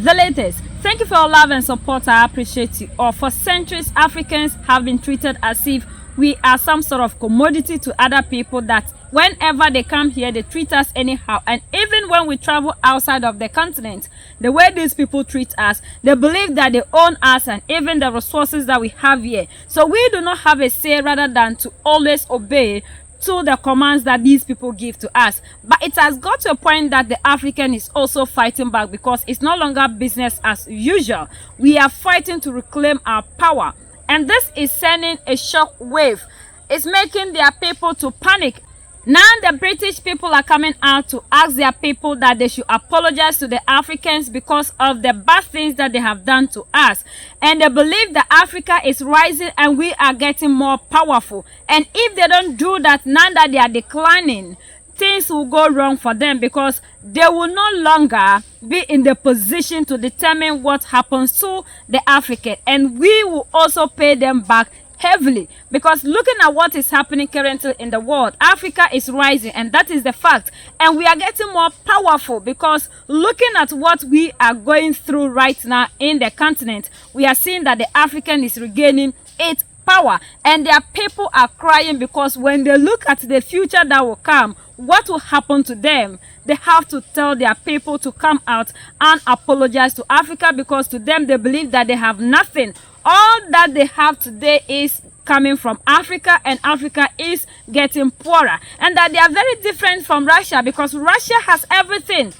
The latest. Thank you for your love and support. I appreciate you all. For centuries, Africans have been treated as if we are some sort of commodity to other people, that whenever they come here, they treat us anyhow. And even when we travel outside of the continent, the way these people treat us, they believe that they own us and even the resources that we have here. So we do not have a say rather than to always obey to the commands that these people give to us. But it has got to a point that the African is also fighting back, because it's no longer business as usual. We are fighting to reclaim our power, and this is sending a shock wave. It's making their people to panic. Now the British people are coming out to ask their people that they should apologize to the Africans because of the bad things that they have done to us. And they believe that Africa is rising and we are getting more powerful. And if they don't do that, now that they are declining, things will go wrong for them, because they will no longer be in the position to determine what happens to the African. And we will also pay them back heavily, because looking at what is happening currently in the world, Africa is rising, and that is the fact. And we are getting more powerful, because looking at what we are going through right now in the continent, we are seeing that the African is regaining its power, and their people are crying, because when they look at the future that will come, what will happen to them? They have to tell their people to come out and apologize to Africa, because to them they believe that they have nothing. All that they have today is coming from Africa, and Africa is getting poorer, and that they are very different from Russia, because Russia has everything.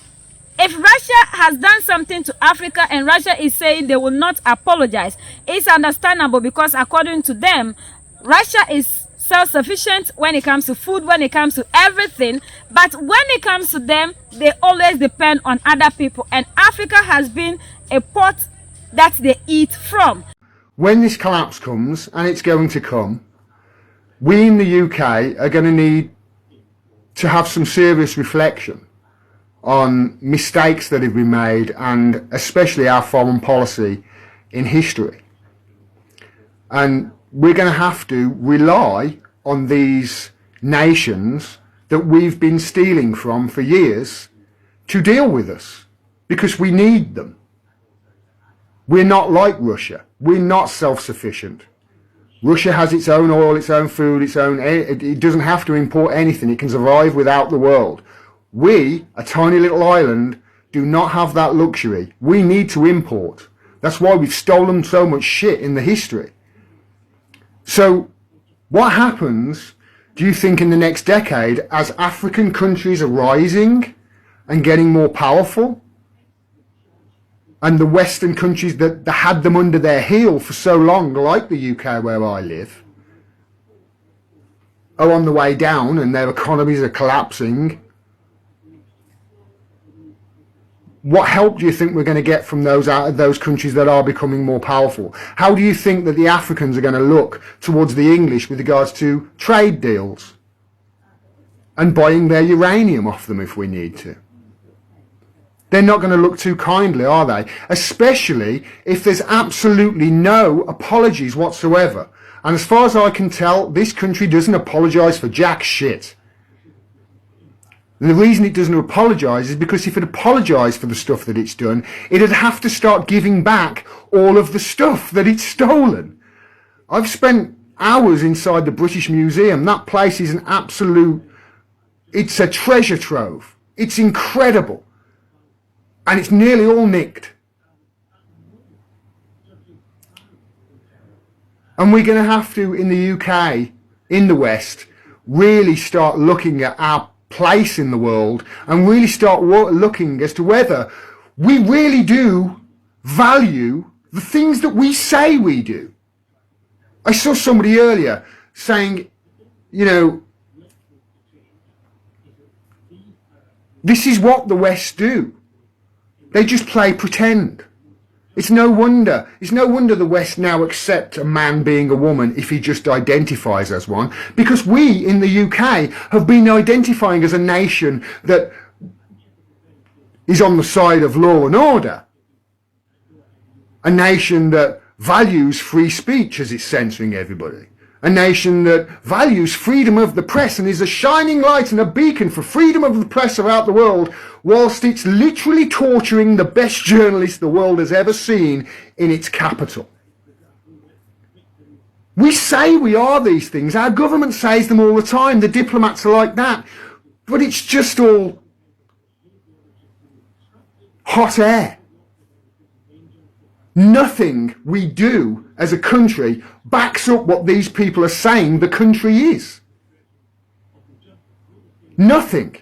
If Russia has done something to Africa and Russia is saying they will not apologize, it's understandable, because according to them, Russia is self-sufficient when it comes to food, when it comes to everything. But when it comes to them, they always depend on other people, and Africa has been a pot that they eat from. When this collapse comes, and it's going to come, we in the UK are going to need to have some serious reflection on mistakes that have been made, and especially our foreign policy in history. And we're going to have to rely on these nations that we've been stealing from for years to deal with us, because we need them. We're not like Russia. We're not self-sufficient. Russia has its own oil, its own food, it doesn't have to import anything. It can survive without the world. We, a tiny little island, do not have that luxury. We need to import. That's why we've stolen so much shit in the history. So what happens, do you think, in the next decade as African countries are rising and getting more powerful, and the Western countries that had them under their heel for so long, like the UK where I live, are on the way down and their economies are collapsing? What help do you think we're going to get from those countries that are becoming more powerful? How do you think that the Africans are going to look towards the English with regards to trade deals and buying their uranium off them if we need to? They're not going to look too kindly, are they? Especially if there's absolutely no apologies whatsoever. And as far as I can tell, this country doesn't apologise for jack shit. And the reason it doesn't apologise is because if it apologised for the stuff that it's done, it'd have to start giving back all of the stuff that it's stolen. I've spent hours inside the British Museum. That place is an absolute... it's a treasure trove. It's incredible. And it's nearly all nicked. And we're going to have to, in the UK, in the West, really start looking at our place in the world, and really start looking as to whether we really do value the things that we say we do. I saw somebody earlier saying, you know, this is what the West do. They just play pretend. It's no wonder the West now accept a man being a woman if he just identifies as one, because we in the UK have been identifying as a nation that is on the side of law and order, a nation that values free speech as it's censoring everybody, a nation that values freedom of the press and is a shining light and a beacon for freedom of the press throughout the world, whilst it's literally torturing the best journalists the world has ever seen in its capital. We say we are these things. Our government says them all the time. The diplomats are like that. But it's just all hot air. Nothing we do as a country backs up what these people are saying the country is. Nothing.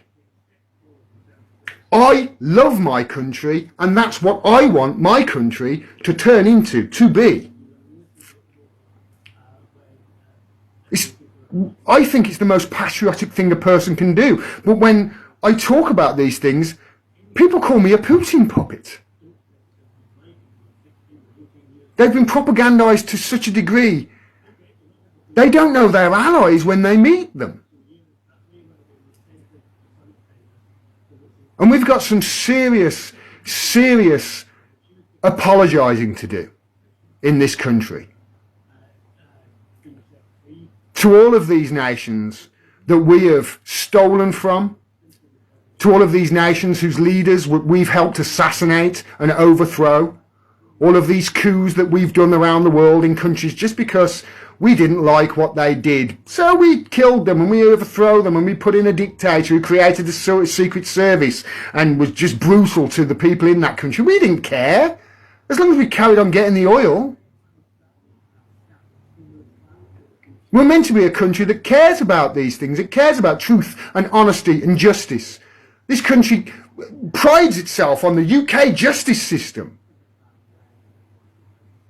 I love my country, and that's what I want my country to turn into, to be. I think it's the most patriotic thing a person can do. But when I talk about these things, people call me a Putin puppet. They've been propagandized to such a degree. They don't know their allies when they meet them. And we've got some serious apologizing to do in this country. To all of these nations that we have stolen from, to all of these nations whose leaders we've helped assassinate and overthrow, all of these coups that we've done around the world in countries just because we didn't like what they did. So we killed them and we overthrew them and we put in a dictator who created a secret service and was just brutal to the people in that country. We didn't care, as long as we carried on getting the oil. We're meant to be a country that cares about these things. It cares about truth and honesty and justice. This country prides itself on the UK justice system.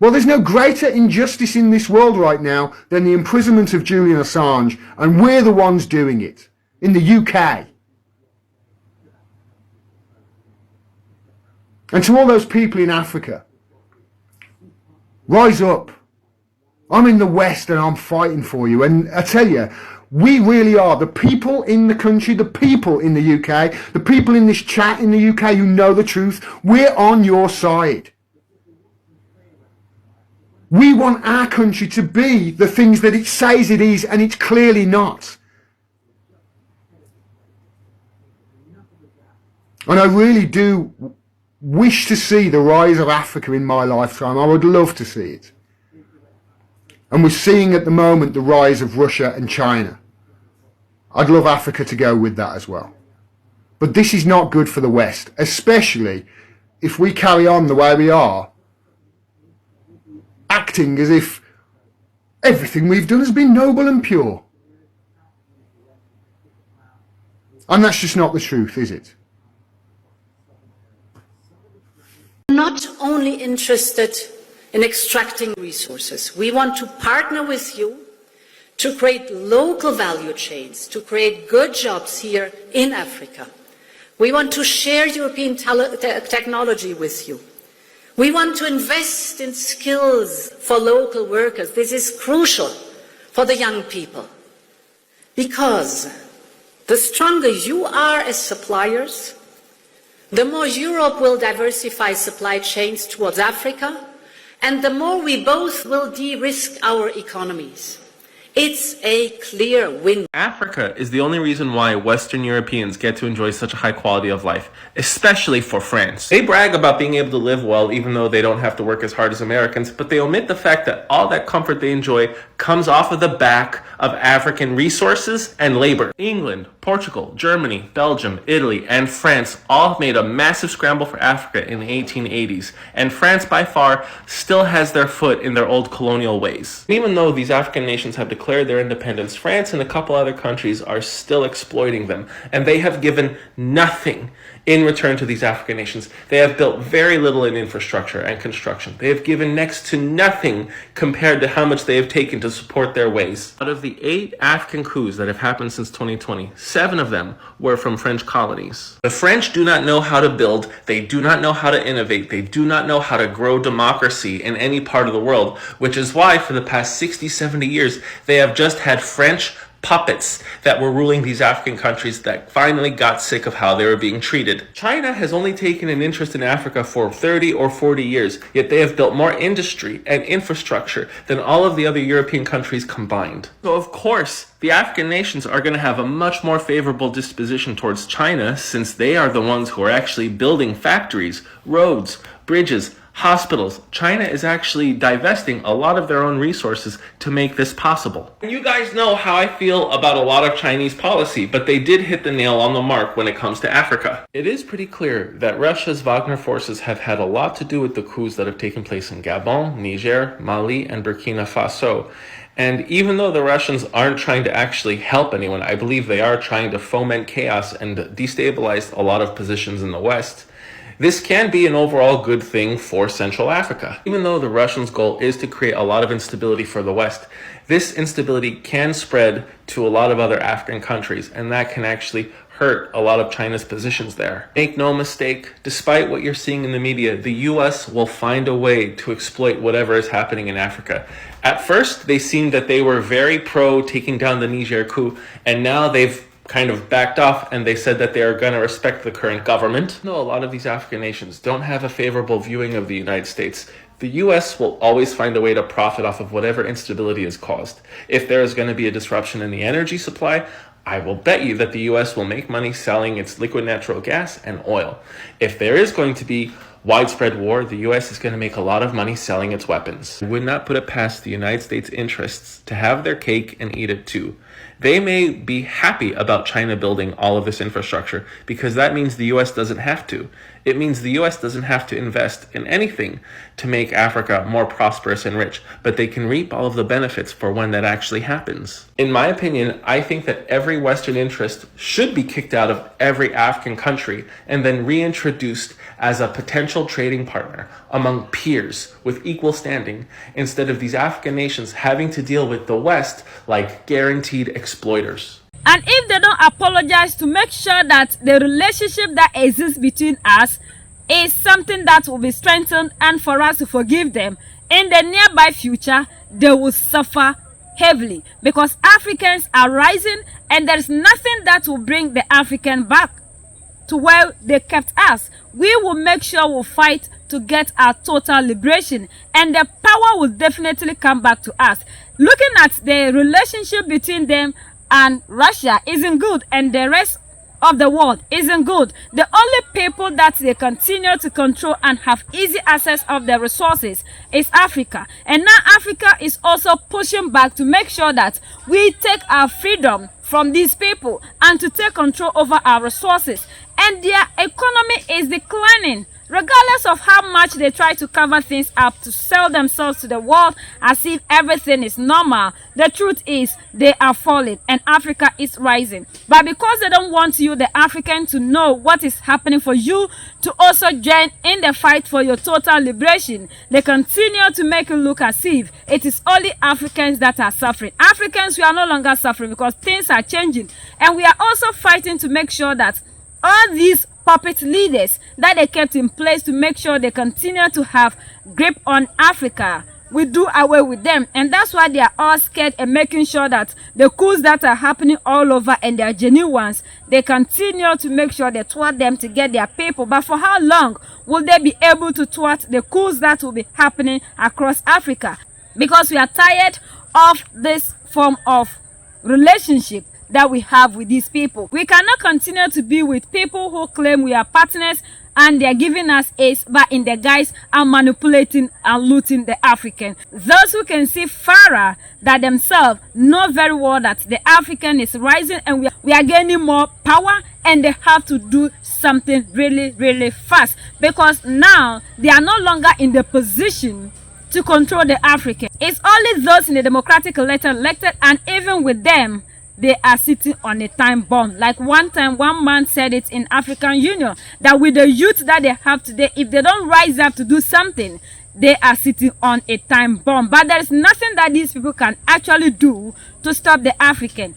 Well, there's no greater injustice in this world right now than the imprisonment of Julian Assange, and we're the ones doing it in the UK. And to all those people in Africa, rise up. I'm in the West and I'm fighting for you. And I tell you, we really are. The people in the country, the people in the UK, the people in this chat in the UK who know the truth, we're on your side. We want our country to be the things that it says it is, and it's clearly not. And I really do wish to see the rise of Africa in my lifetime. I would love to see it. And we're seeing at the moment the rise of Russia and China. I'd love Africa to go with that as well. But this is not good for the West, especially if we carry on the way we are, acting as if everything we've done has been noble and pure. And that's just not the truth, is it? Not only interested in extracting resources, we want to partner with you to create local value chains, to create good jobs here in Africa. We want to share European technology with you. We want to invest in skills for local workers. This is crucial for the young people, because the stronger you are as suppliers, the more Europe will diversify supply chains towards Africa, and the more we both will de-risk our economies. It's a clear win. Africa is the only reason why Western Europeans get to enjoy such a high quality of life, especially for France. They brag about being able to live well even though they don't have to work as hard as Americans, but they omit the fact that all that comfort they enjoy comes off of the back of African resources and labor. England, Portugal, Germany, Belgium, Italy, and France all made a massive scramble for Africa in the 1880s, and France by far still has their foot in their old colonial ways. And even though these African nations have declared their independence, France and a couple other countries are still exploiting them, and they have given nothing in return to these African nations. They have built very little in infrastructure and construction. They have given next to nothing compared to how much they have taken to support their ways. Out of the 8 African coups that have happened since 2020, 7 of them were from French colonies. The French do not know how to build, they do not know how to innovate, they do not know how to grow democracy in any part of the world, which is why for the past 60, 70 years, they have just had French puppets that were ruling these African countries that finally got sick of how they were being treated. China has only taken an interest in Africa for 30 or 40 years, yet they have built more industry and infrastructure than all of the other European countries combined. So of course, the African nations are going to have a much more favorable disposition towards China, since they are the ones who are actually building factories, roads, bridges, hospitals. China is actually divesting a lot of their own resources to make this possible. You guys know how I feel about a lot of Chinese policy, but they did hit the nail on the mark when it comes to Africa. It is pretty clear that Russia's Wagner forces have had a lot to do with the coups that have taken place in Gabon, Niger, Mali, and Burkina Faso. And even though the Russians aren't trying to actually help anyone, I believe they are trying to foment chaos and destabilize a lot of positions in the West. This can be an overall good thing for Central Africa. Even though the Russians' goal is to create a lot of instability for the West, this instability can spread to a lot of other African countries, and that can actually hurt a lot of China's positions there. Make no mistake, despite what you're seeing in the media, the US will find a way to exploit whatever is happening in Africa. At first, they seemed that they were very pro taking down the Niger coup, and now they've kind of backed off, and they said that they are going to respect the current government. No, a lot of these African nations don't have a favorable viewing of the United States. The US will always find a way to profit off of whatever instability is caused. If there is going to be a disruption in the energy supply, I will bet you that the US will make money selling its liquid natural gas and oil. If there is going to be widespread war, the US is going to make a lot of money selling its weapons. I would not put it past the United States interests to have their cake and eat it too. They may be happy about China building all of this infrastructure because that means the US doesn't have to. It means the US doesn't have to invest in anything to make Africa more prosperous and rich, but they can reap all of the benefits for when that actually happens. In my opinion, I think that every Western interest should be kicked out of every African country and then reintroduced as a potential trading partner among peers with equal standing, instead of these African nations having to deal with the West like guaranteed exploiters. And if they don't apologize to make sure that the relationship that exists between us is something that will be strengthened, and for us to forgive them, in the nearby future, they will suffer heavily, because Africans are rising and there's nothing that will bring the African back to where they kept us. We will make sure we'll fight to get our total liberation, and the power will definitely come back to us. Looking at the relationship between them and Russia isn't good, and the rest of the world isn't good. The only people that they continue to control and have easy access of the resources is Africa. And now Africa is also pushing back to make sure that we take our freedom from these people and to take control over our resources. And their economy is declining, regardless of how much they try to cover things up to sell themselves to the world as if everything is normal. The truth is they are falling and Africa is rising. But because they don't want you, the African, to know what is happening for you to also join in the fight for your total liberation, they continue to make it look as if it is only Africans that are suffering. Africans, we are no longer suffering because things are changing. And we are also fighting to make sure that all these puppet leaders that they kept in place to make sure they continue to have grip on Africa, we do away with them. And that's why they are all scared and making sure that the coups that are happening all over, and they are genuine ones, they continue to make sure they thwart them to get their people. But for how long will they be able to thwart the coups that will be happening across Africa? Because we are tired of this form of relationship that we have with these people. We cannot continue to be with people who claim we are partners and they are giving us aid, but in the guise are manipulating and looting the African. Those who can see fairer than themselves know very well that the African is rising and we are gaining more power, and they have to do something really, really fast, because now they are no longer in the position to control the African. It's only those in the democratic elected, and even with them, they are sitting on a time bomb. Like one time, one man said it in African Union, that with the youth that they have today, if they don't rise up to do something, they are sitting on a time bomb. But there is nothing that these people can actually do to stop the African.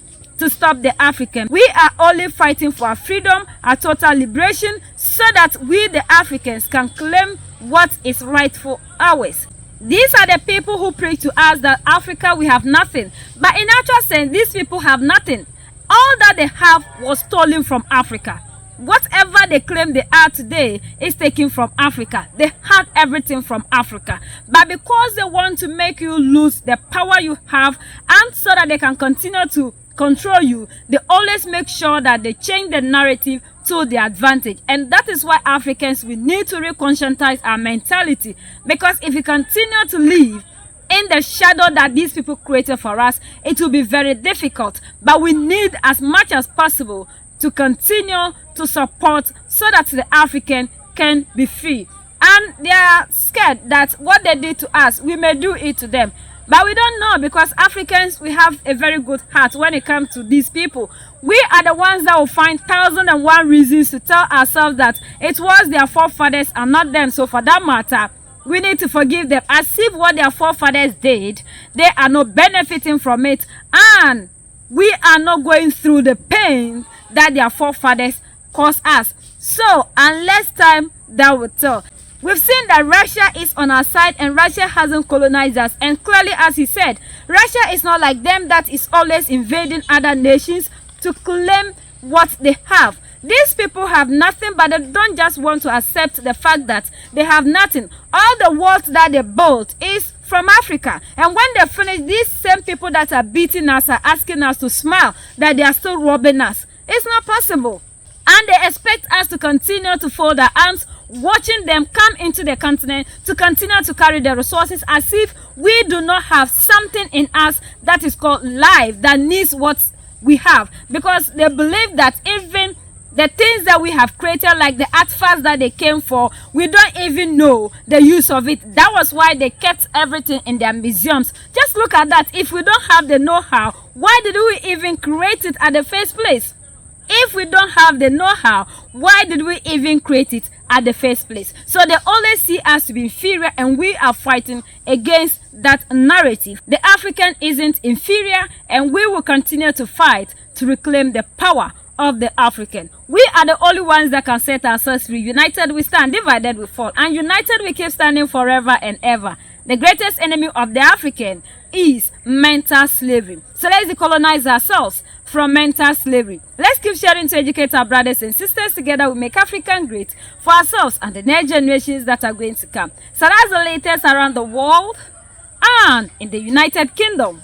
We are only fighting for our freedom, our total liberation, so that we, the Africans, can claim what is rightful ours. These are the people who preach to us that Africa, we have nothing. But in actual sense, these people have nothing. All that they have was stolen from Africa. Whatever they claim they are today is taken from Africa. They had everything from Africa. But because they want to make you lose the power you have, and so that they can continue to control you, they always make sure that they change the narrative to their advantage. And that is why Africans, we need to reconscientize our mentality, because if we continue to live in the shadow that these people created for us, it will be very difficult. But we need as much as possible to continue to support so that the African can be free. And they are scared that what they did to us, we may do it to them. But we don't know, because Africans, we have a very good heart when it comes to these people. We are the ones that will find 1,001 reasons to tell ourselves that it was their forefathers and not them. So for that matter, we need to forgive them, as if what their forefathers did, they are not benefiting from it, and we are not going through the pain that their forefathers caused us. So unless time, that will tell. We've seen that Russia is on our side, and Russia hasn't colonized us. And clearly, as he said, Russia is not like them that is always invading other nations to claim what they have. These people have nothing, but they don't just want to accept the fact that they have nothing. All the wealth that they built is from Africa. And when they finish, these same people that are beating us are asking us to smile that they are still robbing us. It's not possible. And they expect us to continue to fold our arms, watching them come into the continent to continue to carry the resources, as if we do not have something in us that is called life that needs what we have. Because they believe that even the things that we have created, like the artifacts that they came for, we don't even know the use of it. That was why they kept everything in their museums. Just look at that. If we don't have the know-how, why did we even create it at the first place? If we don't have the know-how, why did we even create it at the first place? So they always see us to be inferior, and we are fighting against that narrative. The African isn't inferior, and we will continue to fight to reclaim the power of the African. We are the only ones that can set ourselves free. United we stand, divided we fall, and united we keep standing forever and ever. The greatest enemy of the African is mental slavery. So let's decolonize ourselves from mental slavery. Let's keep sharing to educate our brothers and sisters. Together we make African great for ourselves and the next generations that are going to come. So that's the latest around the world and in the United Kingdom.